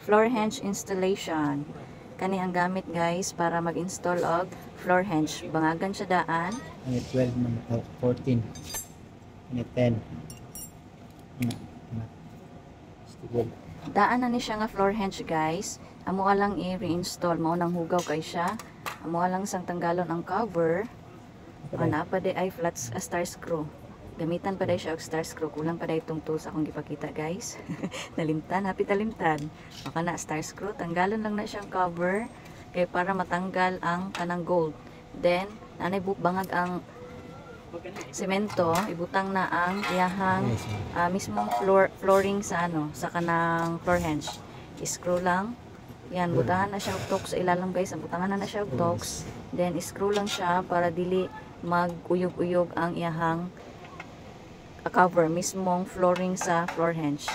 floor hinge installation. Kani ang gamit guys para mag-install og floor hinge. Bangagan siya daan. Ini 12 naman, 14. Ini 10. Daan na ni siya nga floor hinge guys. Amo lang i-reinstall mo nang hugaw kay siya. Amo lang sang tanggalon ang cover. Ana pa di ay flat star screw. Gamitan pa day siya og star screw. Kulang pa day itong tools akong gipakita guys. Nalimtan, happy talimtan. Maka na star screw. Tanggalon lang na siyang cover. Kay para matanggal ang kanang gold. Then, nanay bangag ang semento. Ibutang na ang iyahang mismong flooring sa sa kanang floor hinge. I-screw lang. Yan, butahan na siya og tox sa ilalim guys. Butangan na siya og tox. Then, i-screw lang siya para dili mag-uyog-uyog ang iyahang cover, mismong flooring sa floor hinge.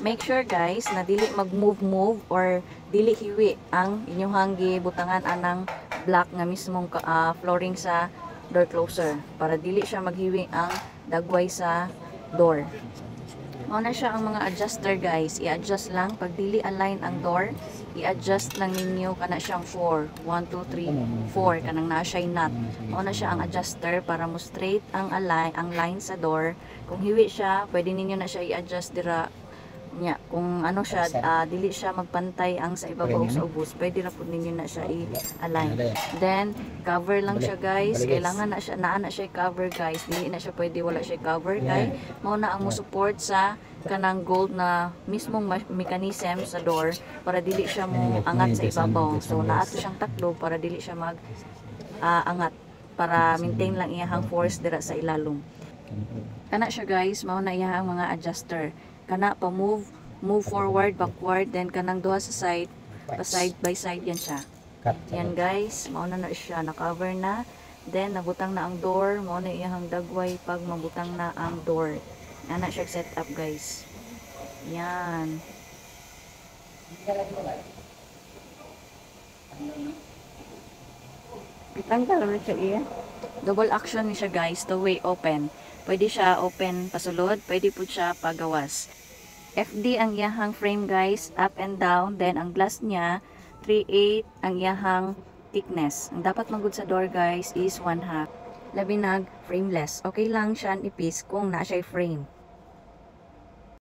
Make sure guys na dili mag-move or dili hiwi ang inyong gibutangan anang block nga mismong flooring sa door closer para dili siya maghiwi ang dagway sa door. Mao na siya ang mga adjuster guys. I-adjust lang pag dili align ang door, i-adjust lang ninyo kana siyang 4, 1, 2, 3, 4 kanang naa siya nut. Mao na siya ang adjuster para mo straight ang line sa door. Kung hiwi siya, pwede ninyo na siya i-adjust dira nya. Kung ano siya, dili siya magpantay ang sa ibabaw sa ubos, pwede ra pud ninyo na siya i-align. Then cover lang siya guys. Kailangan na siya naa na siya cover guys. Dili na siya pwede wala siya cover kay mao na ang mo support sa kanang gold na mismong mechanism sa door para dili siya mo angat sa ibabaw. So naato siyang taklo para dili siya mag angat para maintain lang iyang force dira sa ilalom. Kana siya guys, mao na iyang mga adjuster. Kana pa move forward, backward, then kanang duha sa side, pa side by side yan siya. Yan guys, mao na siya, na-cover na. Then nabutang na ang door, mao na iyang dagway pag mabutang na ang door. Yan na siya set up guys. Yan. Tanggal na siya iya. Double action ni siya guys, two way open. Pwede siya open pasulod, pwede po siya pagawas. FD ang iyahang frame guys, up and down. Then ang glass niya, 3/8 ang iyahang thickness. Ang dapat magud sa door guys is 1/2. Labi nag frameless. Okay lang siya ipis kung na siya frame.